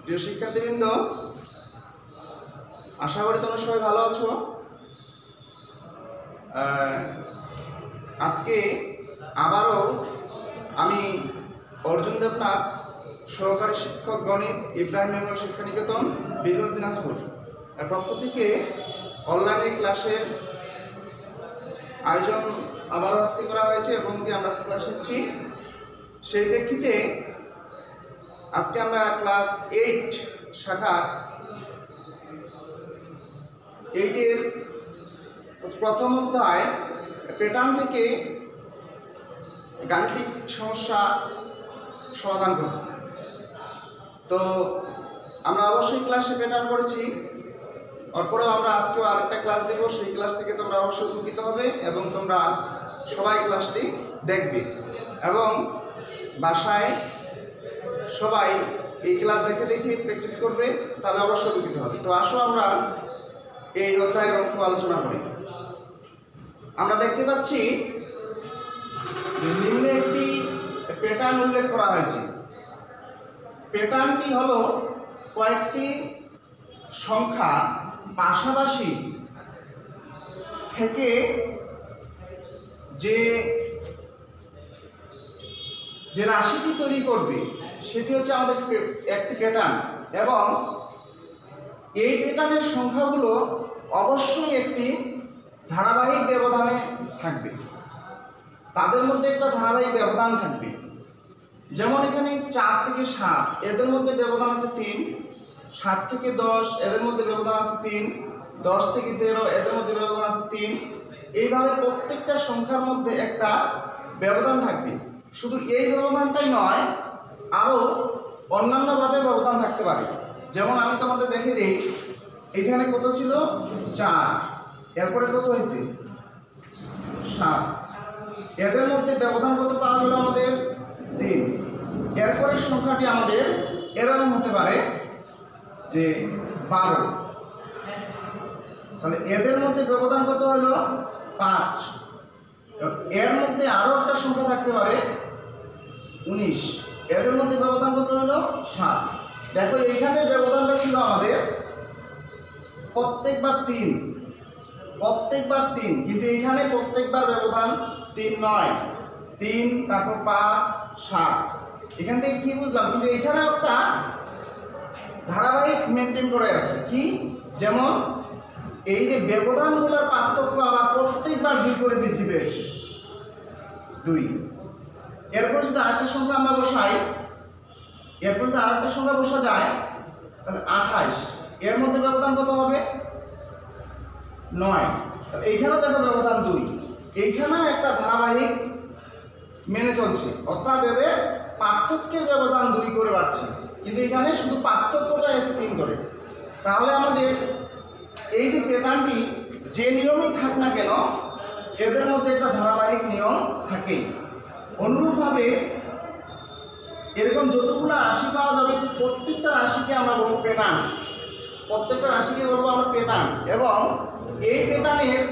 প্রিয় শিক্ষার্থীবৃন্দ, আশা করি তোমরা সবাই ভালো আছো। আজকে আবারও আমি অর্জুন দেবনাথ, সহকারী শিক্ষক গণিত, ইব্রাহিম মেমোরিয়াল শিক্ষা নিকেতন, বীরগঞ্জ, দিনাজপুর এর পক্ষ থেকে অনলাইনে ক্লাসের আয়োজন আবারও আজকে করা হয়েছে এবং আমরা ক্লাস নিচ্ছি। সেই প্রেক্ষিতে আজকে আমরা ক্লাস 8 শাখা 8-এর প্রথম অধ্যায় প্যাটার্ন থেকে গাণিতিক সমস্যা সমাধান করব। তো আমরা অবশ্যই ক্লাসে প্যাটার্ন করেছি, তারপরেও আমরা আজকেও আরেকটা ক্লাস দেব। সেই ক্লাস থেকে তোমরা অবশ্যই উপকৃত হবে এবং তোমরা সবাই ক্লাসটি দেখবে এবং বাসায় সবাই এই ক্লাস দেখে দেখে প্র্যাকটিস করবে, তাহলে অবশ্যই উপকৃত হবে। তো আসো আমরা এই অধ্যায়ের অঙ্ক আলোচনা করি। আমরা দেখতে পাচ্ছি নিম্নে একটি প্যাটার্ন উল্লেখ করা হয়েছে। প্যাটার্নটি হলো কয়েকটি সংখ্যা পাশাপাশি থেকে যে রাশিটি তৈরি করবে সেটি হচ্ছে আমাদের একটি প্যাটার্ন, এবং এই প্যাটার্নের সংখ্যাগুলো অবশ্যই একটি ধারাবাহিক ব্যবধানে থাকবে। তাদের মধ্যে একটা ধারাবাহিক ব্যবধান থাকবে। যেমন এখানে 4 থেকে 7 এদের মধ্যে ব্যবধান আছে 3, 7 থেকে 10 এদের মধ্যে ব্যবধান আছে 3, 10 থেকে 13 এদের মধ্যে ব্যবধান আছে 3। এইভাবে প্রত্যেকটা সংখ্যার মধ্যে একটা ব্যবধান থাকবে। শুধু এই ব্যবধানটাই নয়, আরও অন্যান্যভাবে ব্যবধান থাকতে পারে। যেমন আমি তোমাদের দেখে দিই, এখানে কত ছিল 4, এরপরে কত হয়েছে 7, এদের মধ্যে ব্যবধান কত পাওয়া গেল আমাদের 3। এরপরের সংখ্যাটি আমাদের এরকম হতে পারে যে 12, তাহলে এদের মধ্যে ব্যবধান কত হলো 5। এর মধ্যে আরো একটা সংখ্যা থাকতে পারে 19, এদের মধ্যে ব্যবধান কত হলো 7। দেখো এইখানে ব্যবধানটা ছিল আমাদের প্রত্যেকবার 3, কিন্তু এখানে প্রত্যেকবার ব্যবধান 3 নয়, 3 তারপর 5 7। এখান থেকে কি বুঝলাম, কিন্তু এখানে একটা ধারাবাহিক মেনটেন করে আছে। কি? যেমন এই যে ব্যবধানগুলোর পার্থক্য আবার প্রত্যেকবার 2 করে বৃদ্ধি পেয়েছে, 2। এরপর যদি আরেকটা সংখ্যা আমরা বসাই, বসা যায়, তাহলে 28, এর মধ্যে ব্যবধান কত হবে 9। তাহলে এইখানেও দেখো ব্যবধান 2, এইখানেও একটা ধারাবাহিক মেনে চলছে, অর্থাৎ এদের পার্থক্যের ব্যবধান 2 করে বাড়ছে, কিন্তু এখানে শুধু পার্থক্যটা এসে 3 করে। তাহলে আমাদের এই যে প্যাটার্নটি যে নিয়মই থাক না কেন, এদের মধ্যে একটা ধারাবাহিক নিয়ম থাকেই। অনুরূপভাবে এরকম যতগুলো রাশি পাওয়া যাবে, প্রত্যেকটা রাশিকে আমরা বলবো প্যাটার্ন, এবং এই প্যাটার্নের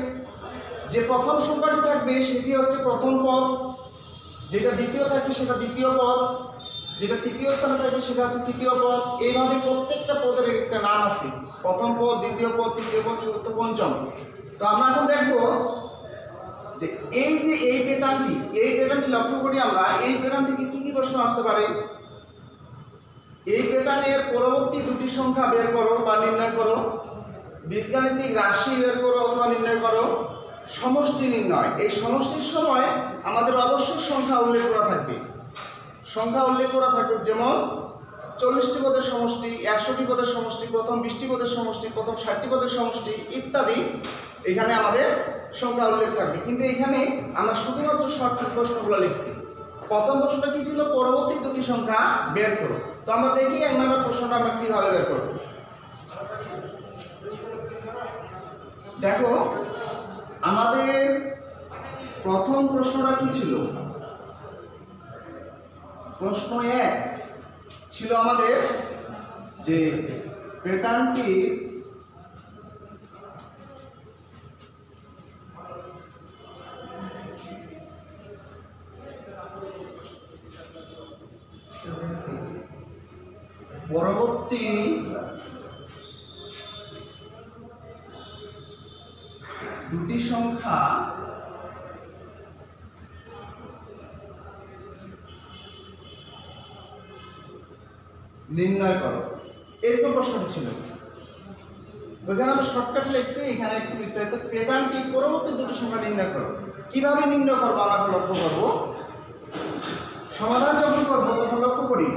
যে প্রথম সংখ্যাটি থাকবে সেটি হচ্ছে প্রথম পদ, যেটা দ্বিতীয় থাকবে সেটা দ্বিতীয় পদ, যেটা তৃতীয় স্থানে থাকবে সেটা হচ্ছে তৃতীয় পদ। এইভাবে প্রত্যেকটা পদের একটা নাম আছে, প্রথম পদ, দ্বিতীয় পদ, তৃতীয় পদ, চতুর্থ, পঞ্চম। তো আমরা এখন দেখব যে এই প্যাটার্নটি লক্ষ্য করি আমরা, এই প্যাটার্ন থেকে কি কি প্রশ্ন আসতে পারে। এই প্যাটার্নের পরবর্তী 2টি সংখ্যা বের করো বা নির্ণয় করো, বীজগাণিতিক রাশি বের করো অথবা নির্ণয় করো, সমষ্টি নির্ণয়। এই সমষ্টির সময় আমাদের অবশ্যই সংখ্যা উল্লেখ করা থাকবে। যেমন 40টি পদের সমষ্টি, 100টি পদের সমষ্টি, প্রথম 20টি পদের সমষ্টি, প্রথম 60টি পদের সমষ্টি ইত্যাদি এখানে আমাদের সংখ্যা উল্লেখ থাকবে। কিন্তু এখানে আমরা শুধুমাত্র শর্টকাট প্রশ্নগুলো লিখছি। প্রথম প্রশ্নটা কি ছিল, পরবর্তী 2টি সংখ্যা বের করো। তো আমরা দেখি 1 নম্বর প্রশ্নটা আমরা কিভাবে বের করব। দেখো আমাদের প্রথম প্রশ্নটা কি ছিল, প্রশ্ন 1 ছিল আমাদের যে প্যাটার্নটি পরবর্তী দুটি সংখ্যা নির্ণয় করো, এরকম প্রশ্নটা ছিল। ওইখানে আমরা শর্টকাট লিখছি, এখানে একটু বিস্তারিত। প্যাটার্নটি পরবর্তী দুটি সংখ্যা নির্ণয় করো। কিভাবে নির্ণয় করবো আমরা লক্ষ্য করবো। সমাধান যখন করবো তখন লক্ষ্য করি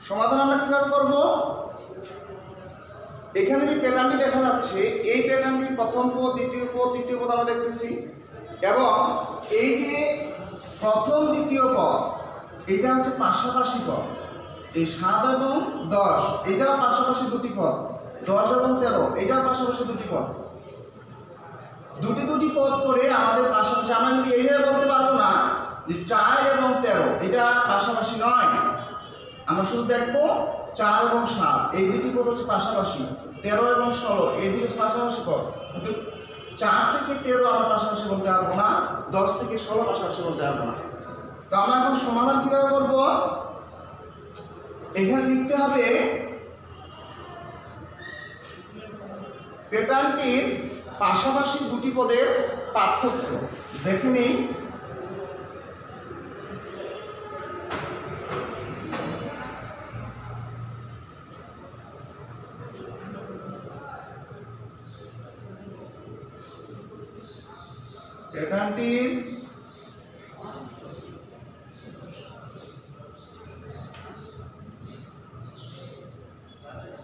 সমাধান আমরা কিভাবে করব। এখানে যে প্যাটার্নটি দেখা যাচ্ছে, এই প্যাটার্নটি প্রথম পদ, দ্বিতীয় পদ, তৃতীয় পদ আমরা দেখতেছি, এবং এই যে প্রথম দ্বিতীয় পদ এটা হচ্ছে পাশাপাশি পদ। এই 7 এবং 10 এটাও পাশাপাশি দুটি পদ, 10 এবং 13 এটাও পাশাপাশি দুটি পদ। দুটি পদ করে আমাদের পাশাপাশি, আমরা কিন্তু এইভাবে বলতে পারবো না যে 4 এবং 13 এটা পাশাপাশি নয়। আমরা শুধু দেখবো 4 এবং 7 এই দুটি পদ হচ্ছে পাশাপাশি, 13 এবং 16 এই দুটি পাশাপাশি পদ। কিন্তু 4 থেকে 13 আমরা পাশাপাশি বলতে পারবো না, 10 থেকে 16 পাশাপাশি বলতে পারবো না। তো আমরা এখন সমাধান কিভাবে করব। এখানে লিখতে হবে প্যাটার্নটির পাশাপাশি দুটি পদের পার্থক্য। দেখে নেই, প্যাটার্নটির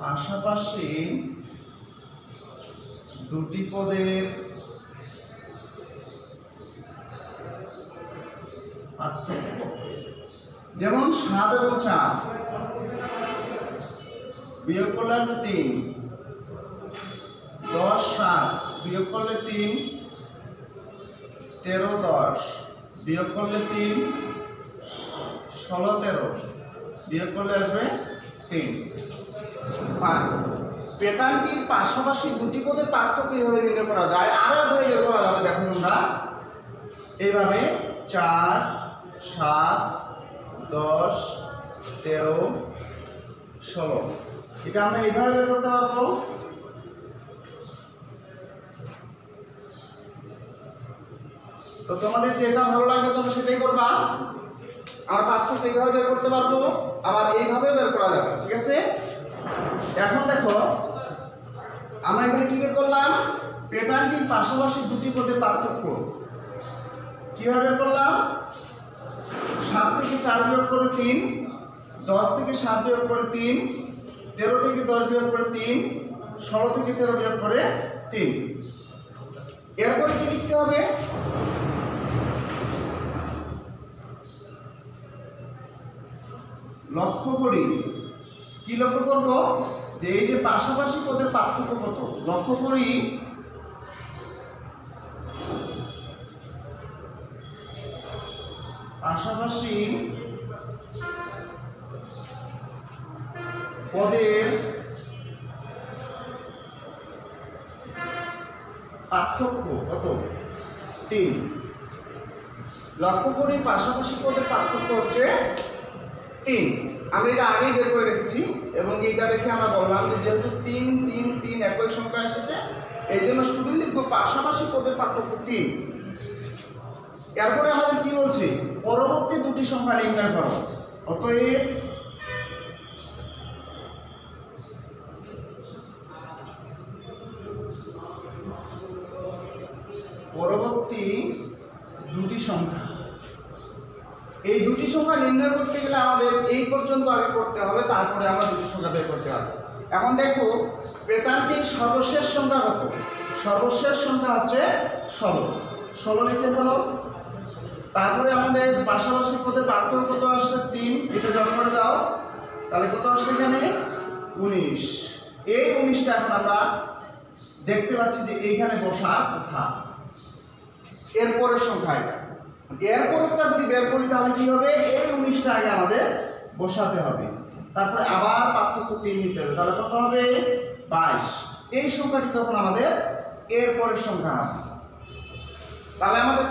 পাশাপাশি দুটি পদের পার্থক্য। যেমন 7 এবং 4 বিয়োগ করলে 3, 10 7 বিয়োগ করলে 3, 13 10 বিয়োগ করলে 3, 16 13 বিয়োগ করলে আসবে 3। প্যাটার্নটির পাশাপাশি দুটি পদের পার্থক্য এইভাবে নির্ণয় করা যায়। আরো ভাবে বের করা যাবে, দেখো তোমরা এইভাবে 4 7 10 13 16 এটা আমরা এইভাবে বের করতে পারবো। তো তোমাদের যেটা ভালো লাগবে তোমরা সেটাই করবা। আমরা পার্থক্য এইভাবে বের করতে পারবো, আবার এইভাবে বের করা যাবে, ঠিক আছে। এখন দেখো আমরা এখানে কি বের করলাম, প্যাটার্নটির পাশাপাশি দুটি পদের পার্থক্য কিভাবে বের করলাম। 7 থেকে 4 বিয়োগ করে 3, 10 থেকে 7 বিয়োগ করে 3, 13 থেকে 10 বিয়োগ করে 3, 16 থেকে 13 বিয়োগ করে 3। এরপরে কি লিখতে হবে, লক্ষ্য করি। কি লক্ষ্য করব, যে এই যে পাশাপাশি পদের পার্থক্য কত লক্ষ্য করি। পাশাপাশি পদের পার্থক্য কত, 3। লক্ষ্য করি পাশাপাশি পদের পার্থক্য হচ্ছে 3। আমি এটা আগেই বের করে রেখেছি, এবং এইটা দেখে আমরা বললাম যে যেহেতু 3 3 3 একই সংখ্যা এসেছে, এই জন্য শুধুই লিখবো পাশাপাশি পদের পার্থক্য 3। এরপরে আমাদের কি বলছি, পরবর্তী দুটি সংখ্যা নির্ণয় করো। অতএব পরবর্তী দুটি সংখ্যা, এই দুটি সংখ্যা নির্ণয় করতে গেলে আমাদের এই পর্যন্ত আগে করতে হবে, তারপরে আমরা দুটি সংখ্যা বের করতে হবে। এখন দেখো প্যাটার্নটির সর্বশেষ সংখ্যা কত। সর্বশেষ সংখ্যা হচ্ছে 16 লিখে ফেলো। তারপরে আমাদের পাশাপাশি পদের পার্থক্য কত আসছে, 3, এটা যোগ করে দাও, তাহলে কত আসছে এখানে 19। এই 19টা এখন আমরা দেখতে পাচ্ছি যে এইখানে বসার কথা। এরপরের সংখ্যা এটা, এরপরটা যদি বের করি তাহলে কি হবে, এই 19টা আগে আমাদের বসাতে হবে, তারপরে আবার পার্থক্য 3 নিতে হবে, তাহলে কত হবে 22। এই সংখ্যাটি তখন আমাদের এরপরের সংখ্যা হবে। তাহলে আমাদের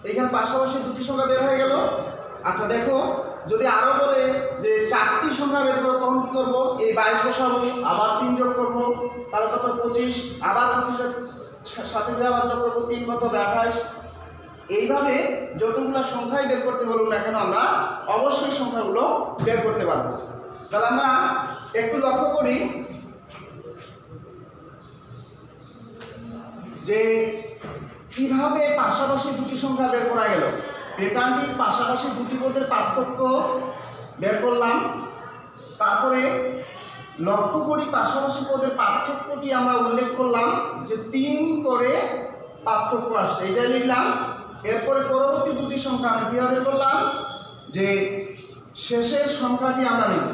এখানে পাশাপাশি দুটি সংখ্যা বের হয়ে গেল। আচ্ছা দেখো, যদি আরো বলে যে 4টি সংখ্যা বের করো তখন কি করব? এই 22 বসাবো, আবার 3 যোগ করব, তার কত 25, আবার 25 এর সাথে আবার যোগ করব, 3 কত 28। এইভাবে যতগুলো সংখ্যাই বের করতে বলুন না কেন আমরা অবশ্যই সংখ্যাগুলো বের করতে পারবো। তাহলে আমরা একটু লক্ষ্য করি যে কিভাবে পাশাপাশি দুটি সংখ্যা বের করা গেল। প্যাটার্নটির পাশাপাশি দুটি পদের পার্থক্য বের করলাম, তারপরে লক্ষ্য করি পাশাপাশি পদের পার্থক্যটি আমরা উল্লেখ করলাম যে 3 করে পার্থক্য আসছে, এটাই লিখলাম। এরপরে পরবর্তী দুটি সংখ্যা আমরা কীভাবে করলাম যে শেষের সংখ্যাটি আমরা নিব।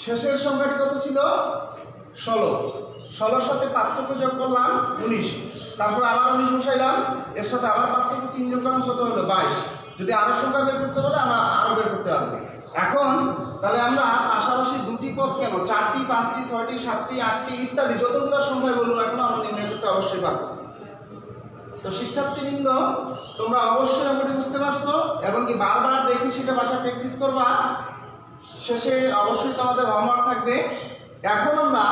শেষের সংখ্যাটি কত ছিল? 16। 16 সাথে পার্থক্য যোগ করলাম 19, তারপর আবার 19 বসাইলাম, এর সাথে আবার পার্থক্য 3 যোগ করলাম, কত হলো 22। যদি আরো সংখ্যা বের করতে বলে আমরা আরো বের করতে পারবো। এখন তাহলে আমরা পাশাপাশি দুটি পদ কেন 4টি 5টি 6টি 7টি 8টি ইত্যাদি যতগুলো সংখ্যা বলুন এখন আমরা নির্ণয় করতে অবশ্যই পারবো। তো শিক্ষার্থীবৃন্দ, তোমরা অবশ্যই আমাকে বুঝতে পারছো এবং কি বারবার দেখি সেটা বাসায় প্র্যাকটিস করবা। শেষে অবশ্যই তোমাদের হোমওয়ার্ক থাকবে। এখন আমরা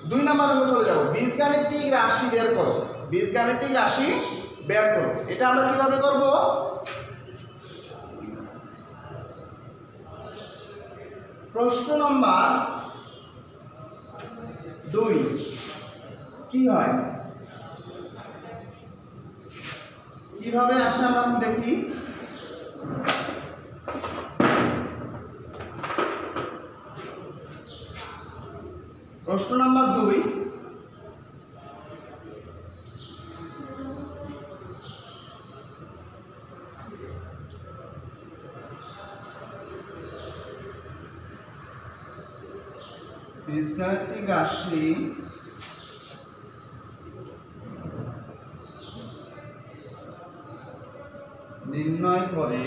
2 নম্বর অঙ্কে চলে যাব। বীজগাণিতিক রাশি বের করো। বীজগাণিতিক রাশি বের করো, এটা আমরা কিভাবে করব? প্রশ্ন নম্বর 2 কি হয়, কিভাবে আসে আমরা দেখি। প্রশ্ন নম্বর 2, বীজগাণিতিক রাশি নির্ণয় করে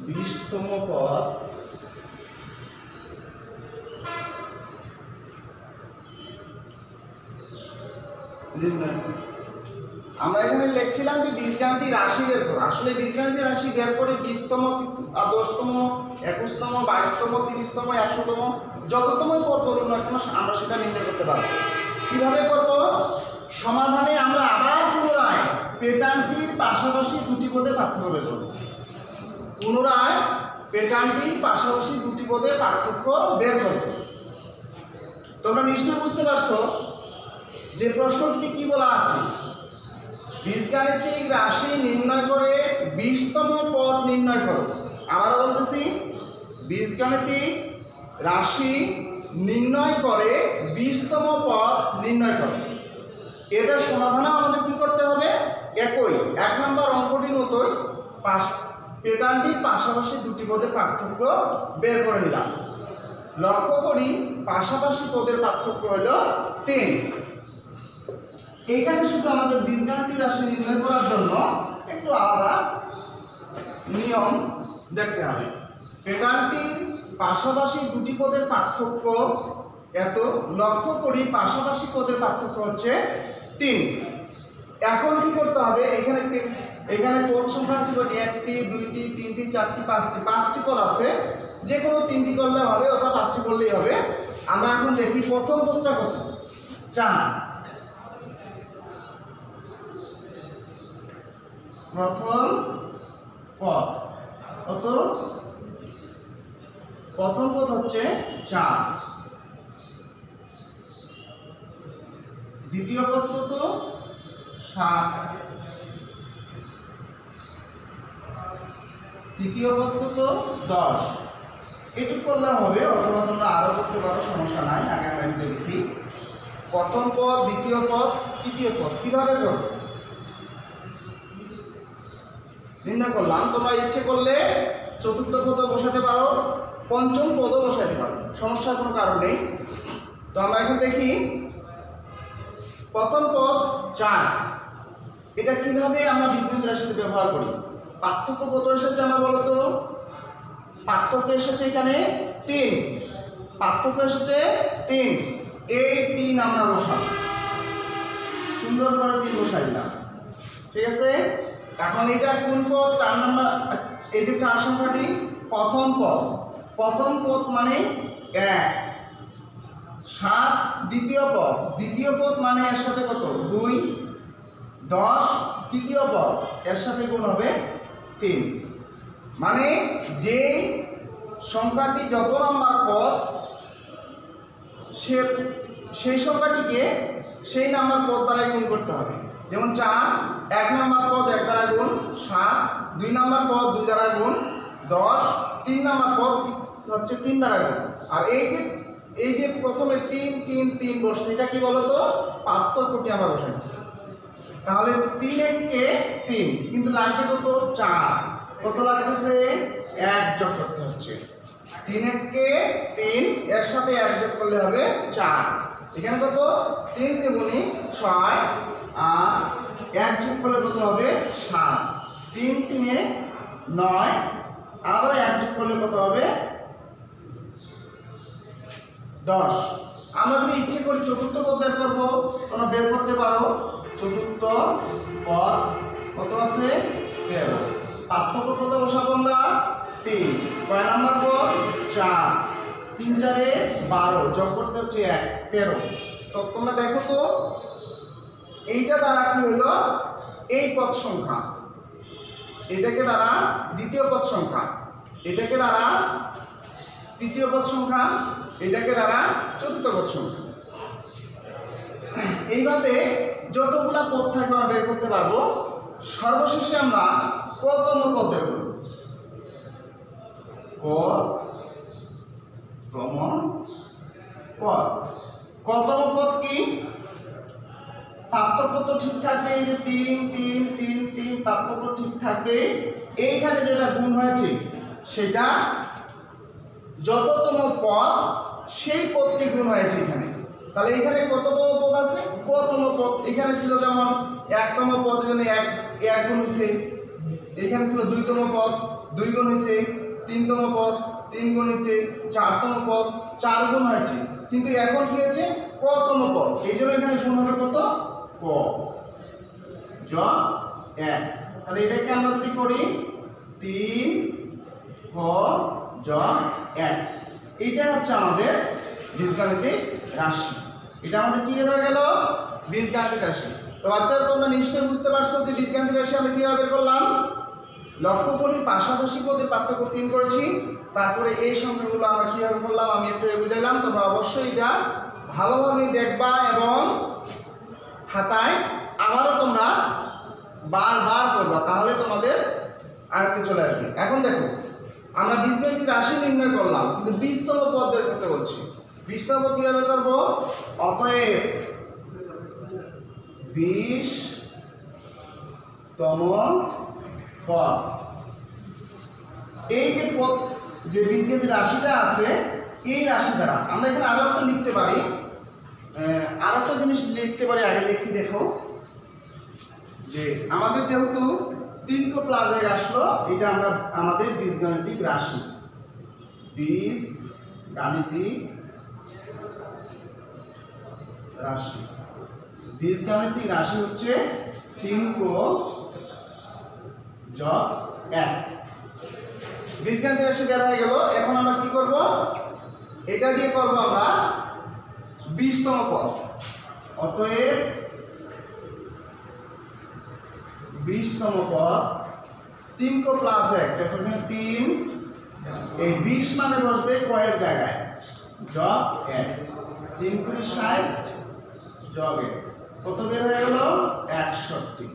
20তম পদ নির্ণয়। আমরা এখানে লিখছিলাম যে বীজগাণিতিক রাশি বের করো। আসলে বীজগাণিতিক রাশি বের করে 20তম 10তম 21তম 22তম 30তম 100তম যততম পদ বলুন না কেন আমরা সেটা নির্ণয় করতে পারবো। কিভাবে করব? সমাধানে আমরা আবার পুনরায় প্যাটার্নটির পাশাপাশি দুটি পদের পার্থক্য বের করব। পুনরায় প্যাটার্নটির পাশাপাশি দুটি পদের পার্থক্য বের করব। তোমরা নিশ্চয়ই বুঝতে পারছো যে প্রশ্নটি কি বলা আছে। বীজগাণিতিক রাশি নির্ণয় করে 20তম পদ নির্ণয় করো। আবারও বলতেছি, বীজগাণিতিক রাশি নির্ণয় করে 20তম পদ নির্ণয় করো। এটার সমাধানে আমাদের কি করতে হবে? একই 1 নম্বর অঙ্কটির মতোই প্যাটার্নটির পাশাপাশি দুটি পদের পার্থক্য বের করে নিলাম। লক্ষ্য করি পাশাপাশি পদের পার্থক্য হলো 3। এখানে শুধু আমাদের বীজগাণিতিক রাশি নির্ণয় করার জন্য একটু আলাদা নিয়ম দেখতে হবে। প্যাটার্নটির পাশাপাশি দুটি পদের পার্থক্য এত, লক্ষ্য করি পাশাপাশি পদের পার্থক্য হচ্ছে 3। এখন কি করতে হবে? এখানে পদ সংখ্যা আছে 1টি 2টি 3টি 4টি 5টি পদ আছে, যে কোনো 3টি করলে হবে অথবা 5টি করলেই হবে। আমরা এখন দেখি প্রথম পদটা কত, 4। প্রথম পদ কত? প্রথম পদ হচ্ছে 4। দ্বিতীয় পদ কত? 7। তৃতীয় পদ কত? 10। এটুকু করলে হবে, অথবা তোমরা আরো করতে পারো, সমস্যা নাই। আগে আমরা একটু দেখি প্রথম পদ, দ্বিতীয় পদ, তৃতীয় পদ কিভাবে করব নির্ণয় করলাম। তোমরা ইচ্ছে করলে চতুর্থ পদও বসাতে পারো, পঞ্চম পদও বসাতে পারো, সমস্যার কোনো কারণ নেই। তো আমরা এখন দেখি প্রথম পদ 4, এটা কিভাবে আমরা বীজগাণিতিক রাশিতে ব্যবহার করি। পার্থক্য কত এসেছে আমার বলো তো? পার্থক্য এসেছে এখানে 3। পার্থক্য এসেছে 3, এই 3 আমরা বসাবো, সুন্দর করে 3 বসাই দিলাম। ঠিক আছে, এখন এটা কোন পদ? 4 নম্বর, এই যে 4 সংখ্যাটি প্রথম পদ, প্রথম পদ মানে 1। 7 দ্বিতীয় পদ, দ্বিতীয় পদ মানে এর সাথে কত? 2। 10 তৃতীয় পদ, এর সাথে গুণ হবে 3। মানে যে সংখ্যাটি যত নম্বর পদ সেই সংখ্যাটিকে সেই নাম্বার পদ দ্বারাই গুণ করতে হবে। যেমন 4 1 নম্বর পদ 1 দ্বারা গুণ, 7 2 নম্বর পদ 2 দ্বারা গুণ, 10 3 নম্বর পদ হচ্ছে 3 দ্বারা গুণ। আর এই যে প্রথমে 3 3 3 বসছে, এটা কি বলতো? পার্থক্যটি আমরা বসাইছি। তাহলে 3 কে 3, কিন্তু লাগবে কত? 4। কত লাগতেছে? 1 যোগ করতে হচ্ছে। 3 কে 3, এর সাথে 1 যোগ করলে হবে 4। এখানে কত? 3 দুগুণে 6, আর 1 যোগ করলে কত হবে? 7। 3 3 এ 9, আবার 1 যোগ করলে কত হবে? 10। আমরা যদি ইচ্ছে করি চতুর্থ পদ বের করবো, তোমরা বের করতে পারো। চতুর্থ পদ কত আছে? 13। পার্থক্য কত বসাবো আমরা? 3। কয় নাম্বার পদ? 4। 3 4 এ 12, যোগ করতে হচ্ছে 1, 13। তো তোমরা দেখো তো এইটা দ্বারা কি হলো? এই পদ সংখ্যা, এটাকে দ্বারা দ্বিতীয় পদ সংখ্যা, এটাকে দ্বারা তৃতীয় পদ সংখ্যা, এটাকে দ্বারা চতুর্থ পদ সংখ্যা। এইভাবে যতগুলা পদ থাকবে আমরা বের করতে পারবো। সর্বশেষে আমরা কতম পদ বের করব। কতম পদ, কতম পদ কি? পার্থক্য তো ঠিক থাকবে, এই যে 3 3 3 3 পার্থক্য ঠিক থাকবে। এইখানে যেটা গুণ হয়েছে সেটা যততম পদ সেই পদটি গুণ হয়েছে এখানে। তাহলে এখানে কততম পদ আছে? কতম পদ। এখানে ছিল যেমন 1তম পদের জন্য 1 গুণ হয়েছে, এখানে ছিল 2তম পদ 2 গুণ হয়েছে, 3তম পদ 3 গুণ হয়েছে, 4তম পদ 4 গুণ হয়েছে। কিন্তু এখন কি হয়েছে? কতম পদ, এই জন্য এখানে গুণ হবে কত? ক যোগ 1। তাহলে এটাকে আমরা যদি করি 3 ক যোগ 1, এইটা হচ্ছে আমাদের বীজগাণিতিক রাশি। এটা আমাদের কি হয়ে গেল? বীজগাণিতিক রাশি। তো বাচ্চারা তোমরা নিশ্চয়ই বুঝতে পারছো যে বীজগাণিতিক রাশি আমরা কিভাবে করলাম। লক্ষ্য করি পাশাপাশি পদের পার্থক্য 3 করেছি, তারপরে এই সংখ্যাগুলো আমরা কিভাবে করলাম আমি একটু বুঝাইলাম। তোমরা অবশ্যই এটা ভালোভাবে দেখবা এবং খাতায় আবারও তোমরা বারবার করবা, তাহলে তোমাদের আয়ত্তে চলে আসবে। এখন দেখো আমরা বীজগাণিতিক রাশি নির্ণয় করলাম, কিন্তু 20তম পদ বের করতে বলছি। 20তম পদ কিভাবে করবো? অতএব 20তম পদ, এই যে পদ যে বীজগাণিতিক রাশিটা আছে এই রাশি দ্বারা আমরা এখানে আরো একটা লিখতে পারি, আরো একটা জিনিস লিখতে পারি। আগে লিখি, দেখো যে আমাদের যেহেতু 3 কো প্লাস 1 আসলো, এটা আমরা আমাদের বীজগাণিতিক রাশি, বীজগাণিতিক রাশি, বীজগাণিতিক রাশি হচ্ছে 3 কো যোগ 1। বীজগাণিতিক রাশি বের হয়ে গেল। এখন আমরা কি করব? এটা দিয়ে করব আমরা 20তম পদ। অতএব 20তম পদ 3 কো প্লাস 1, দেখো এখানে 3, এই 20 মানে বসবে কয়ের জায়গায়, যোগ 1, 3 × 60 যোগ 1, কত বের হয়ে গেল? 61।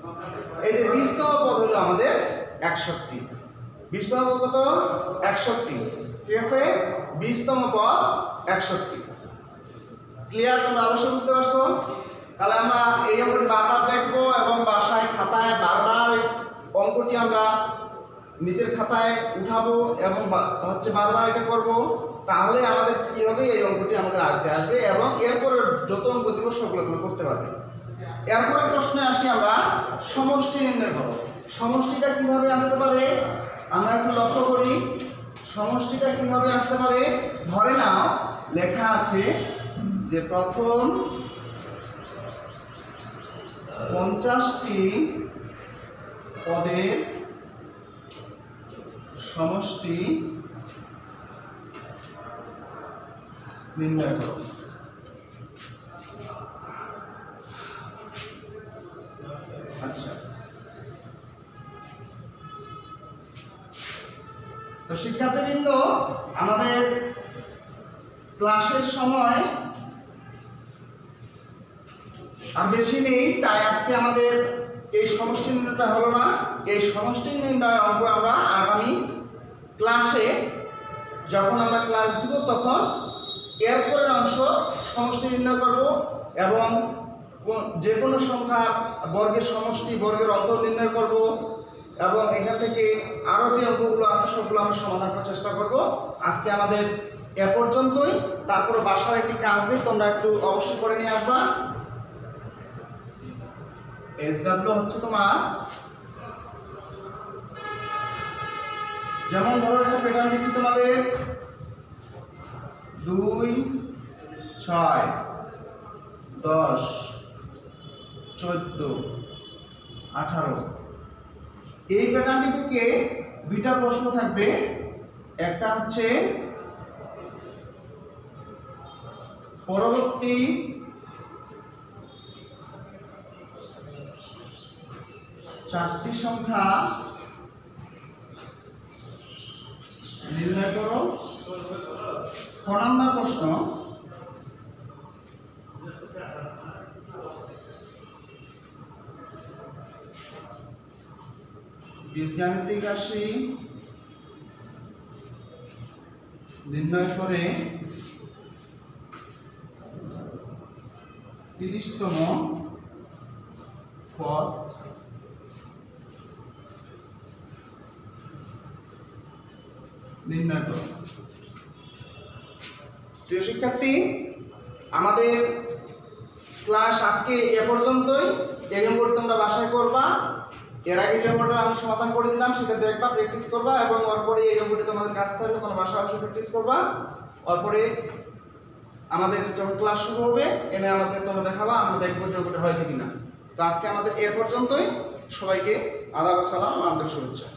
এই যে 20তম পদ হলো আমাদের 61। 20তম পদ কত? 61। ঠিক আছে, 20তম পদ 61। ক্লিয়ার? তোমরা অবশ্যই বুঝতে পারছো। তাহলে আমরা এই অঙ্কটি বারবার দেখবো এবং বাসায় খাতায় বারবার অঙ্কটি আমরা নিজের খাতায় উঠাবো এবং হচ্ছে বারবার এটা করব। তাহলে আমাদের কি হবে? এই অঙ্কটি আমাদের আয়ত্তে আসবে এবং এরপরে যত অঙ্ক দিব সবগুলো করতে পারবে। এরপরে প্রশ্নে আসি আমরা সমষ্টি নির্ণয় করব। সমষ্টিটা কিভাবে আসতে পারে আমরা একটু লক্ষ্য করি। সমষ্টিটা কিভাবে আসতে পারে? ধরে নাও লেখা আছে যে প্রথম 50টি পদের সমষ্টি নির্ণয় করো। আচ্ছা, তো শিক্ষার্থীবৃন্দ, আমাদের ক্লাসের সময় আর বেশি নেই, তাই আজকে আমাদের এই সমষ্টি নির্ণয়টা হলো না। এই সমষ্টি নির্ণয় অঙ্ক আমরা আগামী ক্লাসে যখন আমরা ক্লাস দিব তখন এর পরের অংশ সমষ্টি নির্ণয় করব এবং যে কোনো সংখ্যা বর্গের সমষ্টি, বর্গের অন্তর নির্ণয় করব এবং এখান থেকে আরও যে অঙ্কগুলো আছে সবগুলো আমরা সমাধান করার চেষ্টা করব। আজকে আমাদের এ পর্যন্তই। তারপরে বাসার একটি কাজ দিই, তোমরা একটু অবশ্যই করে নিয়ে আসবা। SW হচ্ছে তোমার, যেমন ধরো একটা প্যাটার্ন দিচ্ছি তোমাদের 2, 6, 10, 14, 18। এই প্যাটার্নটি থেকে দুইটা প্রশ্ন থাকবে। একটা হচ্ছে পরবর্তী 4টি সংখ্যা নির্ণয় করো। 4 নম্বর প্রশ্ন, বীজগাণিতিক রাশি নির্ণয় করে 30তম পদ নির্ণয় করো। প্রিয় শিক্ষার্থী, আমাদের ক্লাস আজকে এ পর্যন্তই। এই অঙ্কটি তোমরা বাসায় করবা। এর আগে যে অঙ্কটা আমি সমাধান করে দিলাম সেটা দেখবা, প্র্যাকটিস করবা এবং তারপরে এই অঙ্কটি তোমাদের কাছে থাকলে তোমরা বাসায় অবশ্যই প্র্যাকটিস করবা। তারপরে আমাদের যখন ক্লাস শুরু হবে এনে আমাদের তোমরা দেখাবা, আমরা দেখবো যে অঙ্কটা হয়েছে কিনা। তো আজকে আমাদের এ পর্যন্তই। সবাইকে আদাব, সালাম, আন্তরিক শুভেচ্ছা।